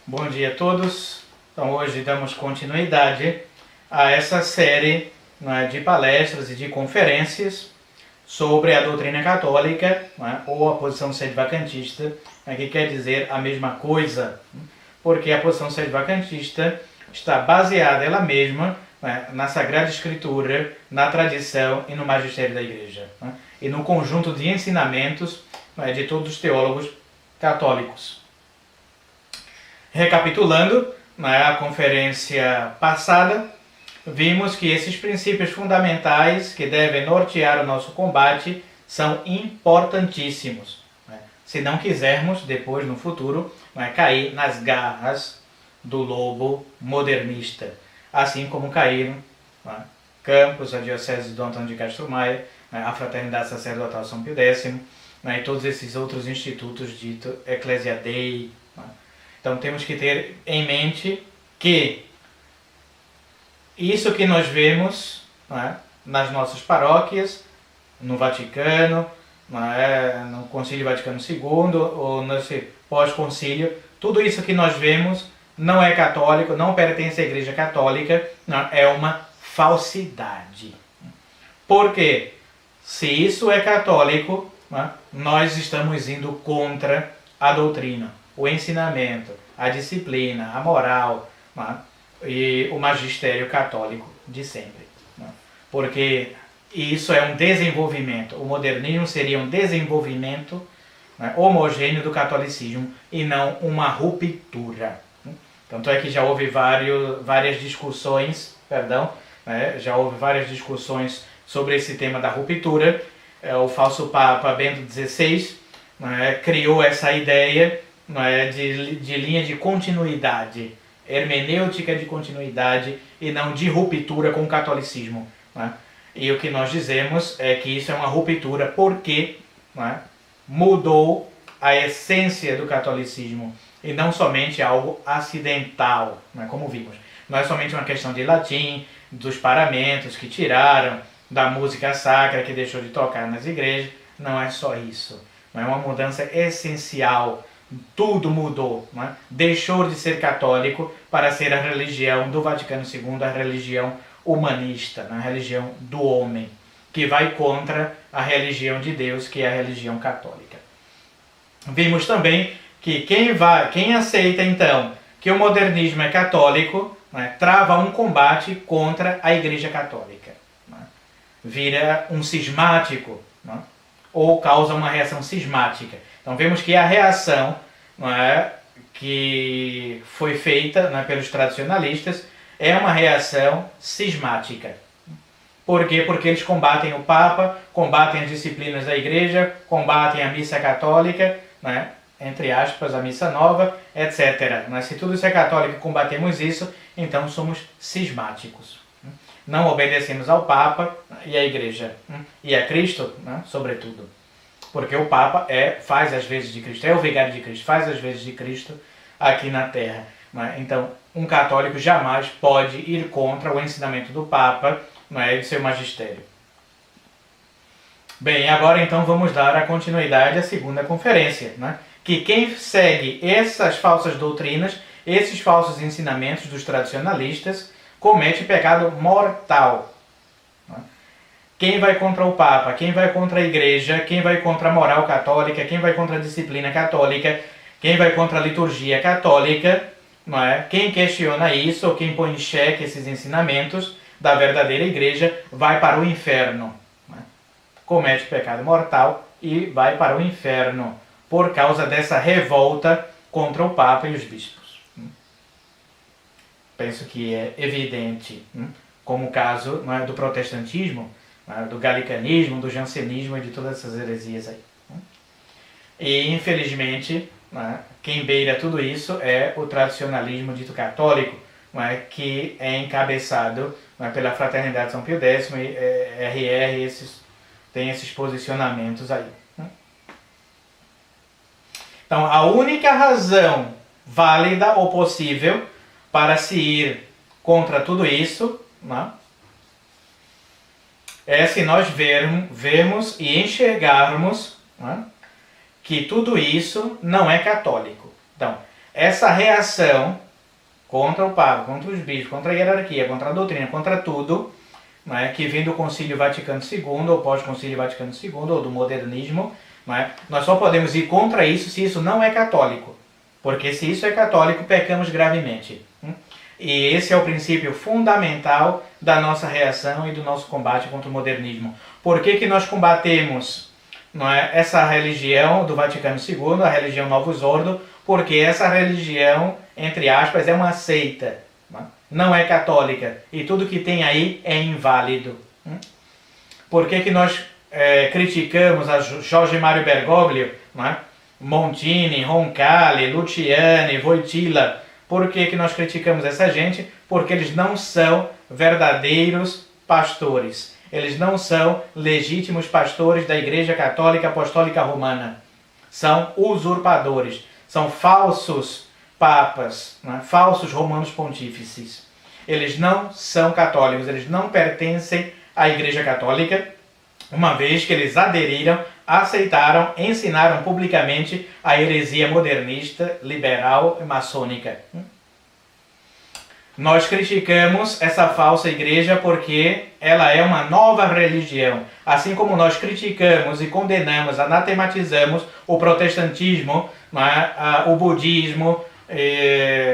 Bom dia a todos. Então hoje damos continuidade a essa série de palestras e de conferências sobre a doutrina católica, ou a posição sede-vacantista, que quer dizer a mesma coisa, porque a posição sede-vacantista está baseada ela mesma na Sagrada Escritura, na tradição e no magistério da Igreja, e no conjunto de ensinamentos de todos os teólogos católicos. Recapitulando, na conferência passada, vimos que esses princípios fundamentais que devem nortear o nosso combate são importantíssimos, se não quisermos, depois no futuro, cair nas garras do lobo modernista, assim como caíram Campos, a Diocese de Dom Antônio de Castro Maia, a Fraternidade Sacerdotal São Pio X, e todos esses outros institutos dito Ecclesia Dei. Então temos que ter em mente que isso que nós vemos nas nossas paróquias, no Vaticano, no Concílio Vaticano II, ou nesse pós-concílio, tudo isso que nós vemos não é católico, não pertence à Igreja Católica, é uma falsidade. Porque se isso é católico, nós estamos indo contra a doutrina, o ensinamento, a disciplina, a moral e o magistério católico de sempre. Porque isso é um desenvolvimento. O modernismo seria um desenvolvimento homogêneo do catolicismo e não uma ruptura. Tanto é que já houve várias discussões, já houve várias discussões sobre esse tema da ruptura. O falso Papa Bento XVI criou essa ideia de linha de continuidade, hermenêutica de continuidade e não de ruptura com o catolicismo. E o que nós dizemos é que isso é uma ruptura porque mudou a essência do catolicismo e não somente algo acidental, como vimos. Não é somente uma questão de latim, dos paramentos que tiraram, da música sacra que deixou de tocar nas igrejas. Não é só isso. É uma mudança essencial. Tudo mudou. Deixou de ser católico para ser a religião do Vaticano II, a religião humanista, a religião do homem, que vai contra a religião de Deus, que é a religião católica. Vimos também que quem aceita então que o modernismo é católico, trava um combate contra a Igreja Católica. Vira um cismático, ou causa uma reação cismática. Então vemos que a reação que foi feita pelos tradicionalistas é uma reação cismática. Por quê? Porque eles combatem o Papa, combatem as disciplinas da Igreja, combatem a missa católica, entre aspas, a missa nova, etc. Se tudo isso é católico e combatemos isso, então somos cismáticos. Não obedecemos ao Papa e à Igreja, e a Cristo, sobretudo. Porque o Papa faz as vezes de Cristo, é o vigário de Cristo, faz as vezes de Cristo aqui na Terra. Então, um católico jamais pode ir contra o ensinamento do Papa e do seu magistério. Bem, agora então vamos dar a continuidade à segunda conferência, que quem segue essas falsas doutrinas, esses falsos ensinamentos dos tradicionalistas, comete pecado mortal. Quem vai contra o Papa, quem vai contra a Igreja, quem vai contra a moral católica, quem vai contra a disciplina católica, quem vai contra a liturgia católica, quem questiona isso, ou quem põe em xeque esses ensinamentos da verdadeira Igreja, vai para o inferno. Comete pecado mortal e vai para o inferno por causa dessa revolta contra o Papa e os bispos. Penso que é evidente, como o caso do protestantismo, do galicanismo, do jansenismo e de todas essas heresias aí. E, infelizmente, quem beira tudo isso é o tradicionalismo dito católico, que é encabeçado pela Fraternidade São Pio X e RR, tem esses posicionamentos aí. Então, a única razão válida ou possível para se ir contra tudo isso é se nós vermos e enxergarmos que tudo isso não é católico. Então, Essa reação contra o Papa, contra os bispos, contra a hierarquia, contra a doutrina, contra tudo, não é, que vem do Concílio Vaticano II, ou pós-Concílio Vaticano II, ou do modernismo, não é, nós só podemos ir contra isso se isso não é católico. Porque se isso é católico, pecamos gravemente. E esse é o princípio fundamental da nossa reação e do nosso combate contra o modernismo. Por que nós combatemos, não é, essa religião do Vaticano II, a religião Novus Ordo? Porque essa religião, entre aspas, é uma seita, não é católica. E tudo que tem aí é inválido. Por que nós criticamos a Jorge Mário Bergoglio, não é? Montini, Roncalli, Luciani, Wojtyla? Por que nós criticamos essa gente? Porque eles não são verdadeiros pastores. Eles não são legítimos pastores da Igreja Católica Apostólica Romana. São usurpadores. São falsos papas, né? Falsos romanos pontífices. Eles não são católicos. Eles não pertencem à Igreja Católica, uma vez que eles aderiram, aceitaram, ensinaram publicamente a heresia modernista, liberal e maçônica. Nós criticamos essa falsa igreja porque ela é uma nova religião. Assim como nós criticamos e condenamos, anatematizamos o protestantismo, o budismo,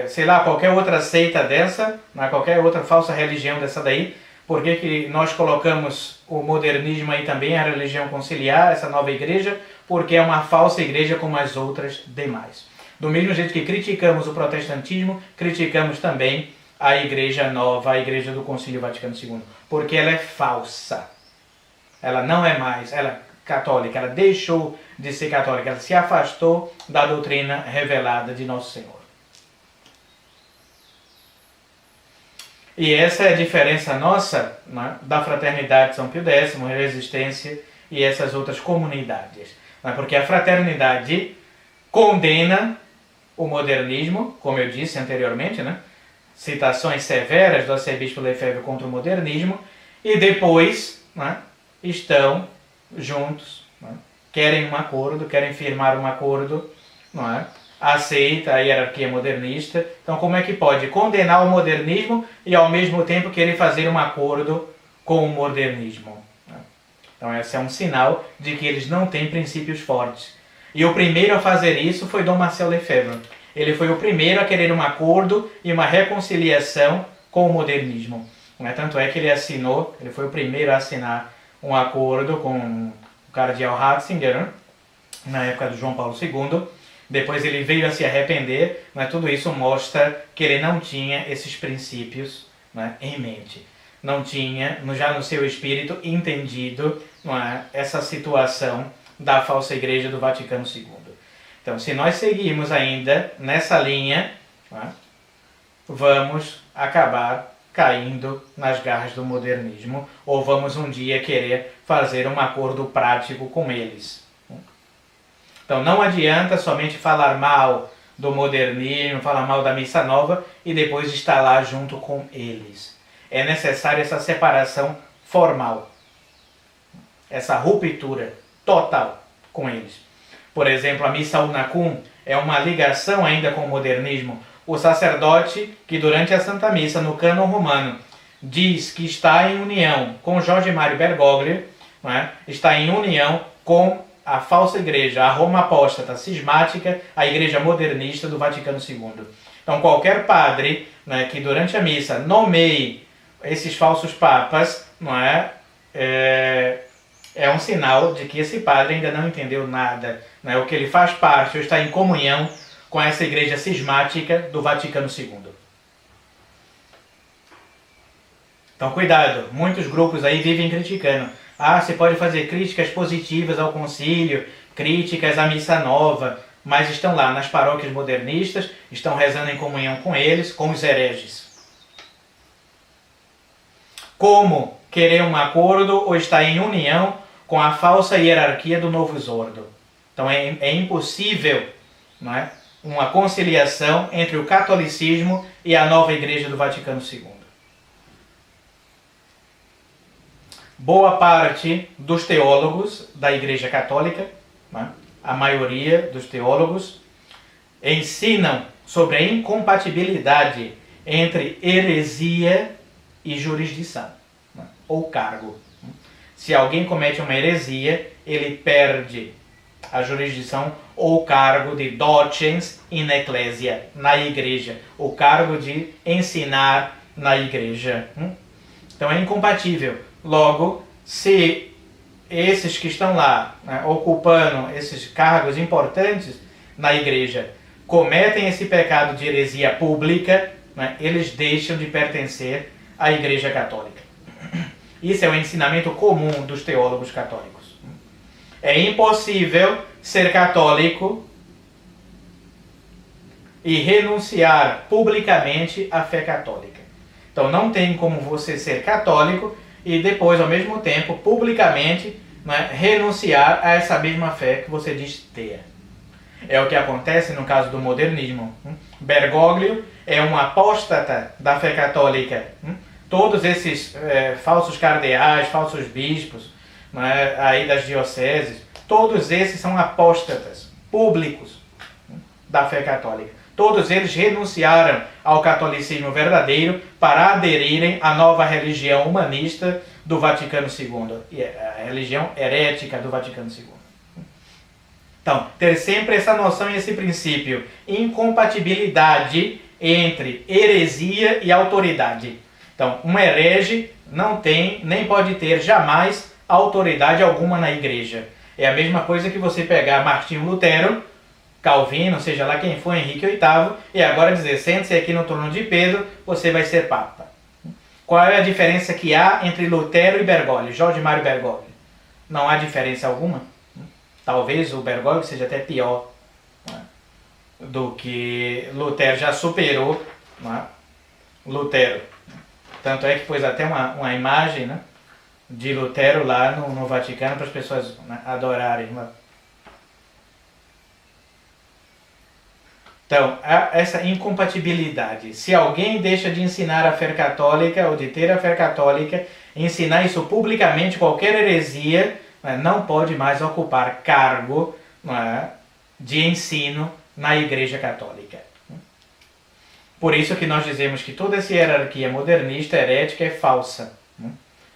sei lá, qualquer outra seita dessa, qualquer outra falsa religião dessa daí. Por que nós colocamos o modernismo aí também, a religião conciliar, essa nova igreja? Porque é uma falsa igreja como as outras demais. Do mesmo jeito que criticamos o protestantismo, criticamos também a igreja nova, a igreja do Concílio Vaticano II. Porque ela é falsa. Ela não é mais, ela é católica, ela deixou de ser católica, ela se afastou da doutrina revelada de Nosso Senhor. E essa é a diferença nossa, né, da Fraternidade São Pio X, Resistência e essas outras comunidades. Né, porque a Fraternidade condena o modernismo, como eu disse anteriormente, né, citações severas do arcebispo Lefebvre contra o modernismo, e depois, né, estão juntos, né, querem um acordo, querem firmar um acordo, não é? Aceita a hierarquia modernista. Então como é que pode condenar o modernismo e ao mesmo tempo querer fazer um acordo com o modernismo? Então esse é um sinal de que eles não têm princípios fortes. E o primeiro a fazer isso foi Dom Marcel Lefebvre. Ele foi o primeiro a querer um acordo e uma reconciliação com o modernismo. Tanto é que ele foi o primeiro a assinar um acordo com o cardeal Ratzinger, na época do João Paulo II. Depois ele veio a se arrepender, mas tudo isso mostra que ele não tinha esses princípios, né, em mente. Não tinha, já no seu espírito, entendido, não é, essa situação da falsa igreja do Vaticano II. Então, se nós seguirmos ainda nessa linha, não é, vamos acabar caindo nas garras do modernismo, ou vamos um dia querer fazer um acordo prático com eles. Então não adianta somente falar mal do modernismo, falar mal da missa nova e depois estar lá junto com eles. É necessária essa separação formal, essa ruptura total com eles. Por exemplo, a missa unacum é uma ligação ainda com o modernismo. O sacerdote que durante a Santa Missa, no cânon romano, diz que está em união com Jorge Mário Bergoglio, não é? Está em união com a falsa igreja, a Roma apóstata, cismática, a igreja modernista do Vaticano II. Então qualquer padre, né, que durante a missa nomeie esses falsos papas, não é, é um sinal de que esse padre ainda não entendeu nada, né, o que ele faz parte ou está em comunhão com essa igreja cismática do Vaticano II. Então cuidado, muitos grupos aí vivem criticando. Você pode fazer críticas positivas ao concílio, críticas à missa nova, mas estão lá nas paróquias modernistas, estão rezando em comunhão com eles, com os hereges. Como querer um acordo ou estar em união com a falsa hierarquia do Novus Ordo? Então é impossível, não é, uma conciliação entre o catolicismo e a nova igreja do Vaticano II. Boa parte dos teólogos da Igreja Católica, né, a maioria dos teólogos, ensinam sobre a incompatibilidade entre heresia e jurisdição, né? Ou cargo. Se alguém comete uma heresia, ele perde a jurisdição ou cargo de docens in ecclesia, na igreja, o cargo de ensinar na igreja. Então é incompatível. Logo, se esses que estão lá, né, ocupando esses cargos importantes na igreja, cometem esse pecado de heresia pública, né, eles deixam de pertencer à Igreja Católica. Isso é o ensinamento comum dos teólogos católicos. É impossível ser católico e renunciar publicamente à fé católica. Então não tem como você ser católico e depois, ao mesmo tempo, publicamente, né, renunciar a essa mesma fé que você diz ter. É o que acontece no caso do modernismo. Bergoglio é um apóstata da fé católica. Todos esses falsos cardeais, falsos bispos, né, aí das dioceses, todos esses são apóstatas públicos da fé católica. Todos eles renunciaram ao catolicismo verdadeiro para aderirem à nova religião humanista do Vaticano II, a religião herética do Vaticano II. Então, ter sempre essa noção e esse princípio, incompatibilidade entre heresia e autoridade. Então, um herege não tem, nem pode ter jamais autoridade alguma na igreja. É a mesma coisa que você pegar Martinho Lutero, Calvino, seja lá quem for, Henrique VIII, e agora dizer, sente-se aqui no trono de Pedro, você vai ser papa. Qual é a diferença que há entre Lutero e Bergoglio, Jorge Mário Bergoglio? Não há diferença alguma. Talvez o Bergoglio seja até pior, né, do que Lutero, já superou, né, Lutero. Tanto é que pôs até uma imagem, né, de Lutero lá no Vaticano para as pessoas, né, adorarem. Então, há essa incompatibilidade. Se alguém deixa de ensinar a fé católica ou de ter a fé católica, ensinar isso publicamente, qualquer heresia, né, não pode mais ocupar cargo, né, de ensino na Igreja Católica. Por isso que nós dizemos que toda essa hierarquia modernista, herética, é falsa.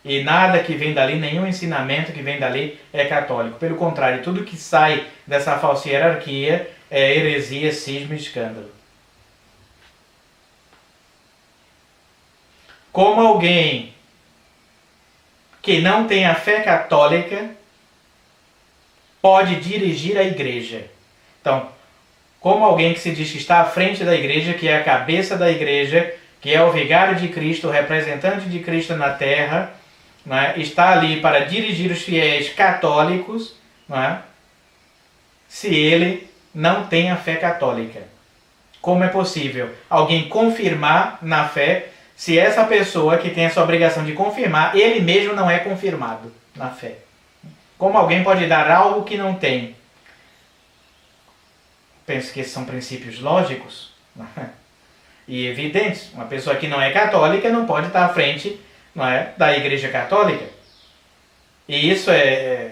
E nada que vem dali, nenhum ensinamento que vem dali é católico. Pelo contrário, tudo que sai dessa falsa hierarquia é heresia, cisma e escândalo. Como alguém que não tem a fé católica pode dirigir a igreja? Então, como alguém que se diz que está à frente da igreja, que é a cabeça da igreja, que é o vigário de Cristo, o representante de Cristo na terra, né, está ali para dirigir os fiéis católicos, né, se ele não tem a fé católica? Como é possível alguém confirmar na fé se essa pessoa que tem essa obrigação de confirmar, ele mesmo não é confirmado na fé? Como alguém pode dar algo que não tem? Penso que esses são princípios lógicos, né, e evidentes. Uma pessoa que não é católica não pode estar à frente, não é, da Igreja Católica. E isso é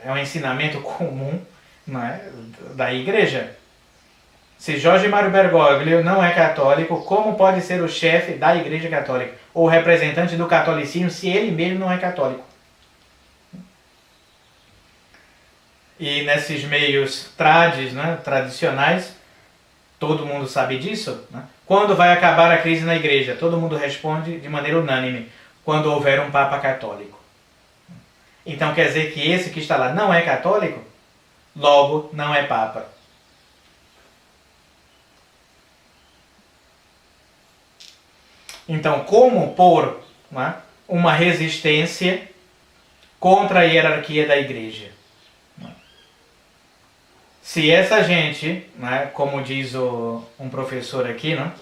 um ensinamento comum, não é, da Igreja. Se Jorge Mário Bergoglio não é católico, como pode ser o chefe da Igreja Católica? Ou o representante do catolicismo, se ele mesmo não é católico? E nesses meios né, tradicionais, todo mundo sabe disso, né? Quando vai acabar a crise na igreja? Todo mundo responde de maneira unânime: quando houver um Papa católico. Então quer dizer que esse que está lá não é católico? Logo, não é Papa. Então, como pôr, né, uma resistência contra a hierarquia da igreja? Se essa gente, né, como diz um professor aqui, né,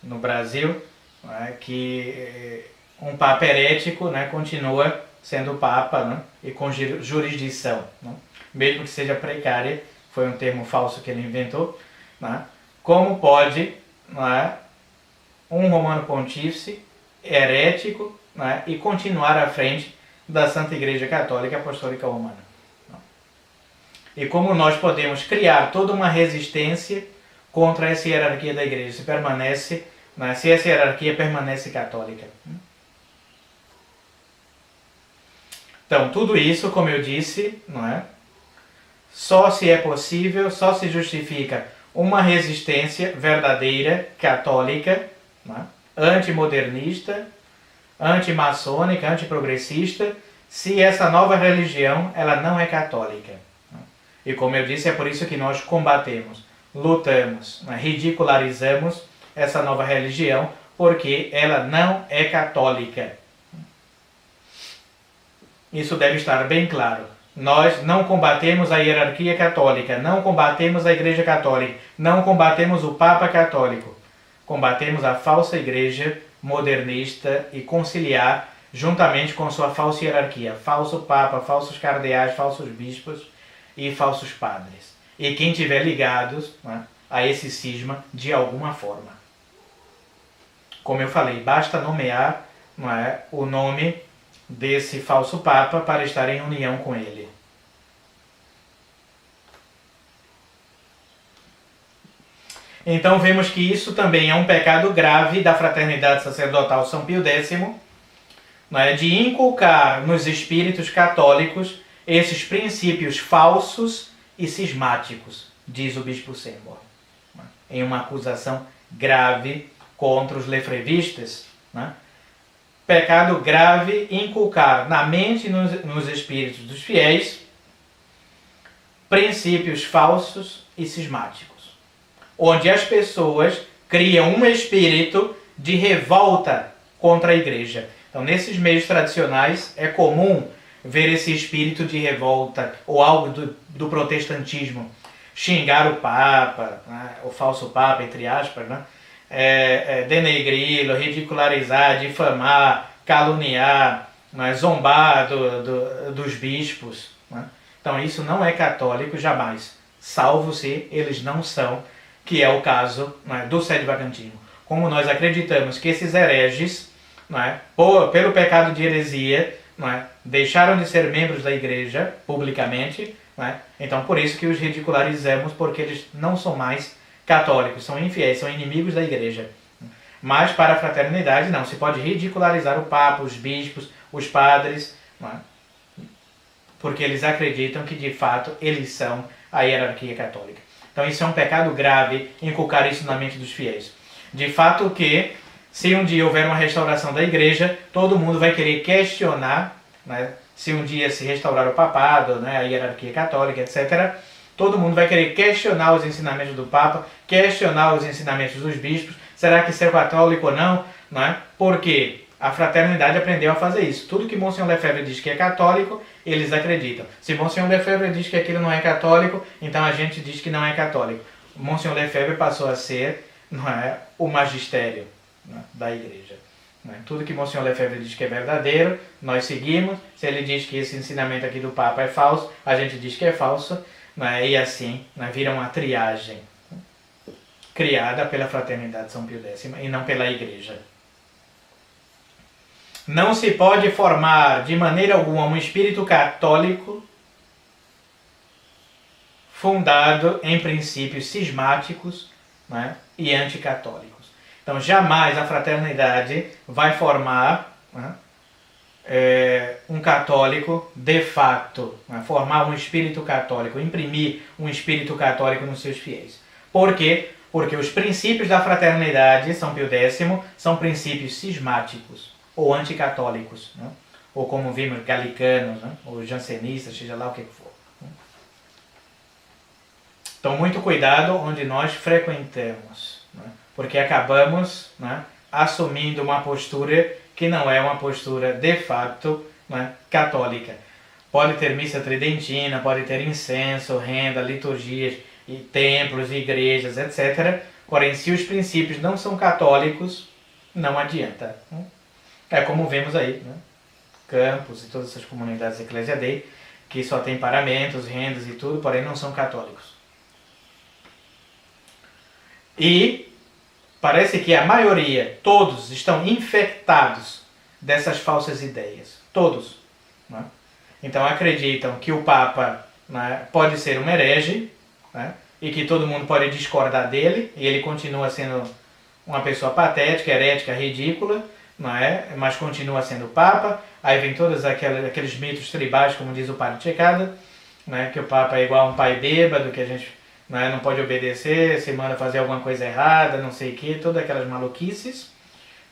no Brasil, né, que um Papa herético, né, continua sendo Papa, né, e com jurisdição, né, mesmo que seja precária, foi um termo falso que ele inventou, né, como pode, né, um Romano Pontífice herético, né, e continuar à frente da Santa Igreja Católica Apostólica Romana? E como nós podemos criar toda uma resistência, contra essa hierarquia da igreja, se essa hierarquia permanece católica. Então, tudo isso, como eu disse, não é? Só se é possível, só se justifica uma resistência verdadeira, católica, não é? Antimodernista, antimaçônica, antiprogressista, se essa nova religião ela não é católica. E como eu disse, é por isso que nós combatemos, lutamos, ridicularizamos essa nova religião, porque ela não é católica. Isso deve estar bem claro. Nós não combatemos a hierarquia católica, não combatemos a Igreja Católica, não combatemos o Papa Católico. Combatemos a falsa igreja modernista e conciliar juntamente com sua falsa hierarquia, falso Papa, falsos cardeais, falsos bispos e falsos padres. E quem tiver ligados, né, a esse cisma de alguma forma. Como eu falei, basta nomear, não é, o nome desse falso Papa para estar em união com ele. Então vemos que isso também é um pecado grave da fraternidade sacerdotal São Pio X, não é, de inculcar nos espíritos católicos esses princípios falsos e cismáticos, diz o bispo Seymour, em uma acusação grave contra os lefrevistas. Né? Pecado grave inculcar na mente e nos espíritos dos fiéis princípios falsos e cismáticos, onde as pessoas criam um espírito de revolta contra a igreja. Então, nesses meios tradicionais, é comum ver esse espírito de revolta ou algo do protestantismo, xingar o Papa, né, o falso Papa, entre aspas, né, denegri-lo, ridicularizar, difamar, caluniar, né, zombar dos bispos. Né. Então, isso não é católico jamais, salvo se eles não são, que é o caso, né, do Sede Vacantino. Como nós acreditamos que esses hereges, né, pelo pecado de heresia, né, deixaram de ser membros da igreja publicamente, né, então por isso que os ridicularizamos, porque eles não são mais católicos, são infiéis, são inimigos da igreja. Mas para a fraternidade não, se pode ridicularizar o Papa, os bispos, os padres, né, porque eles acreditam que de fato eles são a hierarquia católica. Então isso é um pecado grave, inculcar isso na mente dos fiéis. De fato que, se um dia houver uma restauração da igreja, todo mundo vai querer questionar, né, se um dia se restaurar o papado, né, a hierarquia católica, etc., todo mundo vai querer questionar os ensinamentos do Papa, questionar os ensinamentos dos bispos, será que ser católico ou não? Não é? Porque a fraternidade aprendeu a fazer isso. Tudo que Monsenhor Lefebvre diz que é católico, eles acreditam. Se Monsenhor Lefebvre diz que aquilo não é católico, então a gente diz que não é católico. Monsenhor Lefebvre passou a ser, não é, o magistério, né, da igreja. Né? Tudo que Monsenhor Lefebvre diz que é verdadeiro, nós seguimos. Se ele diz que esse ensinamento aqui do Papa é falso, a gente diz que é falso. Né? E assim, né, vira uma triagem criada pela Fraternidade São Pio X e não pela igreja. Não se pode formar de maneira alguma um espírito católico fundado em princípios cismáticos, né, e anticatólicos. Então jamais a fraternidade vai formar, né, um católico de fato, né, formar um espírito católico, imprimir um espírito católico nos seus fiéis. Por quê? Porque os princípios da fraternidade, São Pio X, são princípios cismáticos ou anticatólicos, né? Ou como vimos, galicanos, né? Ou jansenistas, seja lá o que for. Então, muito cuidado onde nós frequentamos, né? Porque acabamos, né, assumindo uma postura que não é uma postura de fato, né, católica. Pode ter missa tridentina, pode ter incenso, renda, liturgias, e templos, igrejas, etc. Porém, se os princípios não são católicos, não adianta. É como vemos aí, né? Campos e todas essas comunidades Ecclesia Dei, que só tem paramentos, rendas e tudo, porém não são católicos. E parece que a maioria, todos, estão infectados dessas falsas ideias. Todos. Né? Então acreditam que o Papa, né, pode ser um herege, né, e que todo mundo pode discordar dele, e ele continua sendo uma pessoa patética, herética, ridícula, não é? Mas continua sendo Papa. Aí vem todos aqueles mitos tribais, como diz o padre Checada, né? Que o Papa é igual a um pai bêbado, que a gente não pode obedecer, se manda fazer alguma coisa errada, não sei o que, todas aquelas maluquices,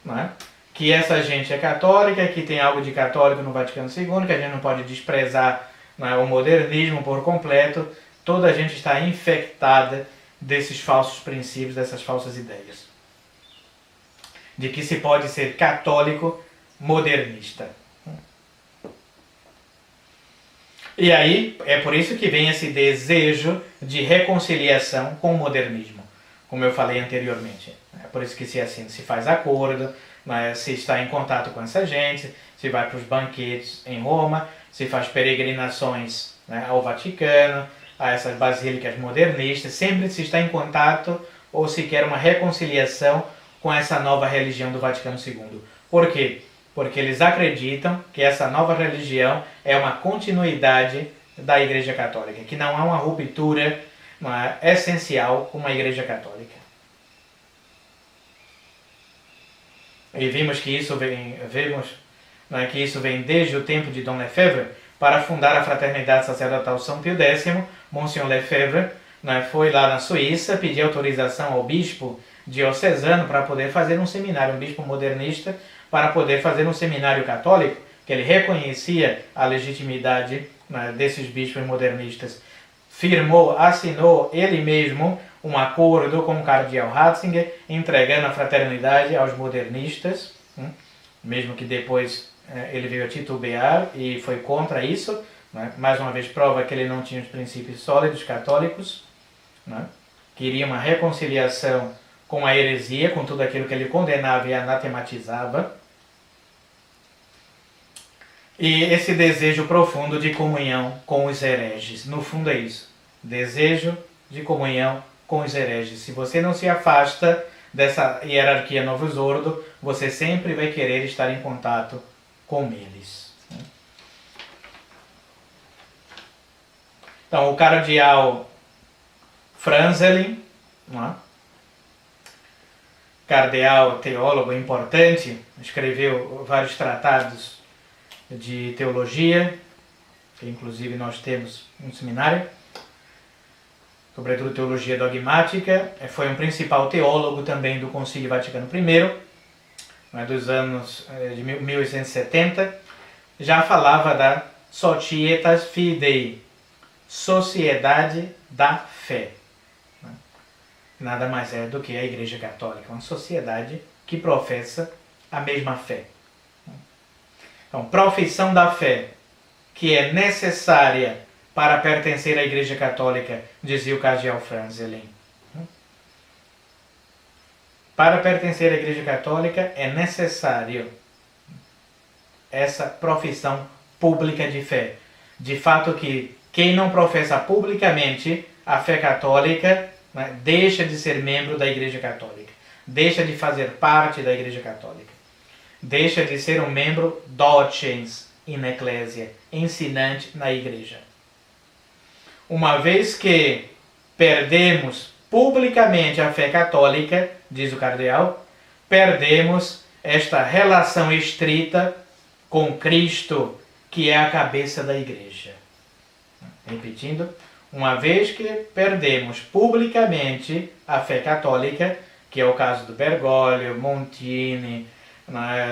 né? Que essa gente é católica, que tem algo de católico no Vaticano II, que a gente não pode desprezar, né, o modernismo por completo. Toda a gente está infectada desses falsos princípios, dessas falsas ideias. De que se pode ser católico modernista. E aí, é por isso que vem esse desejo de reconciliação com o modernismo, como eu falei anteriormente. É por isso que se faz acordo, né, se está em contato com essa gente, se vai para os banquetes em Roma, se faz peregrinações, né, ao Vaticano, a essas basílicas modernistas, sempre se está em contato ou se quer uma reconciliação com essa nova religião do Vaticano II. Por quê? Porque eles acreditam que essa nova religião é uma continuidade da Igreja Católica, que não há uma ruptura essencial com a Igreja Católica. E vimos que isso vem desde o tempo de Dom Lefebvre. Para fundar a Fraternidade Sacerdotal São Pio X, Monsieur Lefebvre foi lá na Suíça pedir autorização ao bispo diocesano para poder fazer um seminário, um bispo modernista, para poder fazer um seminário católico, que ele reconhecia a legitimidade, né, desses bispos modernistas. Assinou ele mesmo um acordo com o cardeal Ratzinger, entregando a fraternidade aos modernistas, mesmo que depois ele veio a titubear e foi contra isso, né? Mais uma vez prova que ele não tinha os princípios sólidos católicos, né? Queria uma reconciliação com a heresia, com tudo aquilo que ele condenava e anatematizava. E esse desejo profundo de comunhão com os hereges. No fundo é isso. Desejo de comunhão com os hereges. Se você não se afasta dessa hierarquia Novus Ordo, você sempre vai querer estar em contato com eles. Então, o cardeal Franzelin, cardeal teólogo importante, escreveu vários tratados de teologia, que inclusive nós temos um seminário, sobretudo teologia dogmática. Foi um principal teólogo também do Concílio Vaticano I, dos anos de 1870, já falava da Societas Fidei, Sociedade da Fé. Nada mais é do que a Igreja Católica, uma sociedade que professa a mesma fé. Então, profissão da fé, que é necessária para pertencer à Igreja Católica, dizia o cardeal Franzelin. Para pertencer à Igreja Católica é necessário essa profissão pública de fé. De fato que quem não professa publicamente a fé católica, deixa de ser membro da Igreja Católica, deixa de fazer parte da Igreja Católica, deixa de ser um membro docens in ecclesia, ensinante na Igreja. Uma vez que perdemos publicamente a fé católica, diz o cardeal, perdemos esta relação estrita com Cristo, que é a cabeça da Igreja. Repetindo, uma vez que perdemos publicamente a fé católica, que é o caso do Bergoglio, Montini,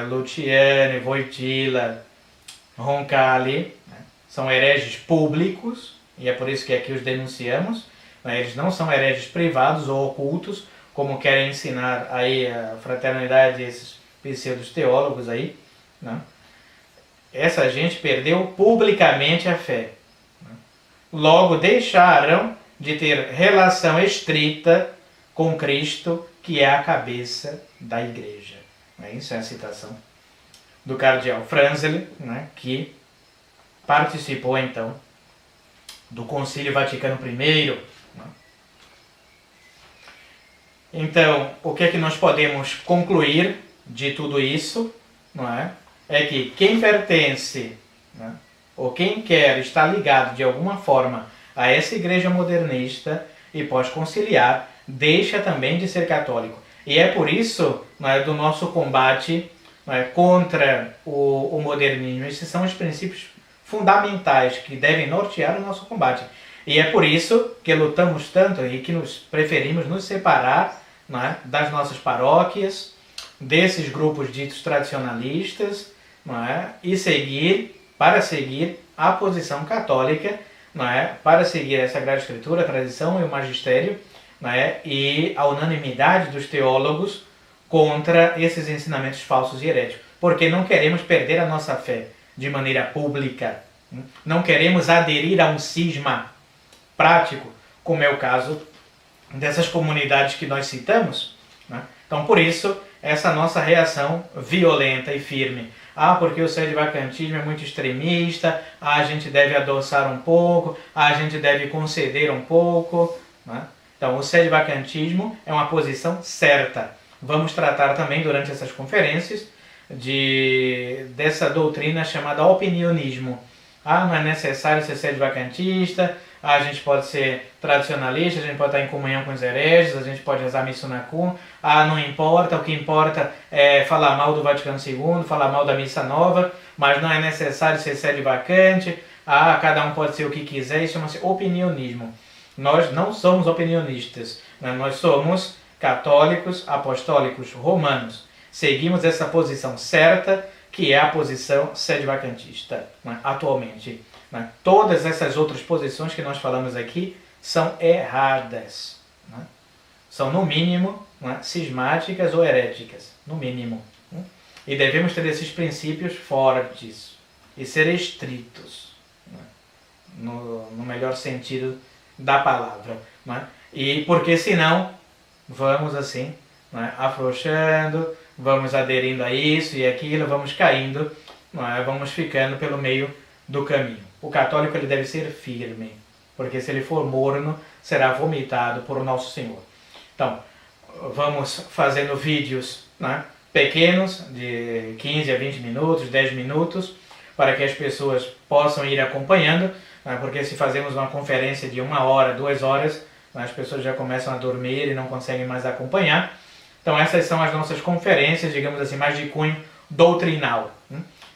Luciani, Wojtyla, Roncalli, são hereges públicos, e é por isso que aqui os denunciamos. Eles não são hereges privados ou ocultos, como querem ensinar aí a fraternidade, esses pseudos teólogos aí. Essa gente perdeu publicamente a fé. Logo deixaram de ter relação estrita com Cristo, que é a cabeça da Igreja. Isso é a citação do cardeal Franzelin, que participou então do Concílio Vaticano I. Então, o que é que nós podemos concluir de tudo isso? É que quem pertence, ou quem quer estar ligado de alguma forma a essa igreja modernista, e pós-conciliar, deixa também de ser católico. E é por isso, do nosso combate contra o modernismo. Esses são os princípios fundamentais que devem nortear o nosso combate. E é por isso que lutamos tanto e que preferimos nos separar das nossas paróquias, desses grupos ditos tradicionalistas, e para seguir a posição católica, para seguir a Sagrada Escritura, a tradição e o magistério, e a unanimidade dos teólogos contra esses ensinamentos falsos e heréticos. Porque não queremos perder a nossa fé de maneira pública. Não queremos aderir a um cisma prático, como é o caso dessas comunidades que nós citamos. Então, por isso, essa nossa reação violenta e firme. Porque o sedevacantismo é muito extremista, a gente deve adoçar um pouco, a gente deve conceder um pouco. Então, o sedevacantismo é uma posição certa. Vamos tratar também, durante essas conferências, dessa doutrina chamada opinionismo. Não é necessário ser sedevacantista, a gente pode ser tradicionalista, a gente pode estar em comunhão com os hereges, a gente pode rezar missa unacum, não importa, o que importa é falar mal do Vaticano II, falar mal da missa nova, mas não é necessário ser sedevacante, cada um pode ser o que quiser, isso chama-se opinionismo. Nós não somos opinionistas, nós somos católicos, apostólicos, romanos. Seguimos essa posição certa, que é a posição sedevacantista, atualmente. Todas essas outras posições que nós falamos aqui são erradas. São, no mínimo, cismáticas ou heréticas, no mínimo. E devemos ter esses princípios fortes e ser estritos, no melhor sentido da palavra. E porque senão vamos assim, afrouxando, vamos aderindo a isso e aquilo, vamos caindo, vamos ficando pelo meio do caminho. O católico ele deve ser firme, porque se ele for morno, será vomitado por Nosso Senhor. Então, vamos fazendo vídeos pequenos, de 15 a 20 minutos, 10 minutos, para que as pessoas possam ir acompanhando, porque se fazemos uma conferência de 1 hora, 2 horas, as pessoas já começam a dormir e não conseguem mais acompanhar. Então essas são as nossas conferências, digamos assim, mais de cunho doutrinal.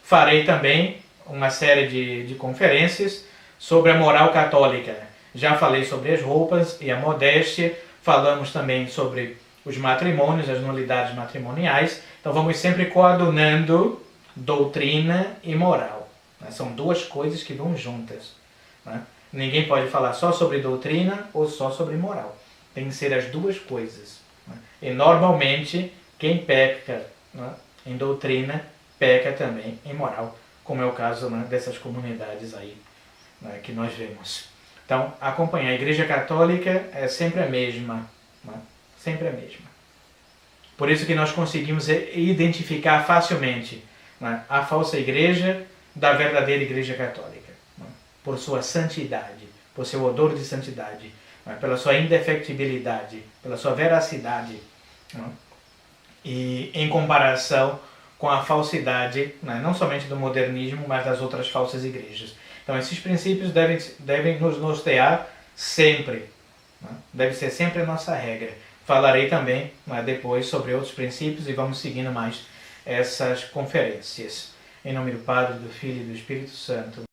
Farei também uma série de conferências sobre a moral católica. Já falei sobre as roupas e a modéstia, falamos também sobre os matrimônios, as nulidades matrimoniais. Então vamos sempre coadunando doutrina e moral. São duas coisas que vão juntas. Ninguém pode falar só sobre doutrina ou só sobre moral. Tem que ser as duas coisas. E normalmente quem peca em doutrina, peca também em moral, como é o caso dessas comunidades aí que nós vemos. Então, acompanhar a Igreja Católica é sempre a mesma. Sempre a mesma. Por isso que nós conseguimos identificar facilmente a falsa igreja da verdadeira Igreja Católica. Por sua santidade, por seu odor de santidade, pela sua indefectibilidade, pela sua veracidade, e em comparação com a falsidade, não somente do modernismo, mas das outras falsas igrejas. Então esses princípios devem nos nortear sempre, deve ser sempre a nossa regra. Falarei também depois sobre outros princípios e vamos seguindo mais essas conferências. Em nome do Padre, do Filho e do Espírito Santo.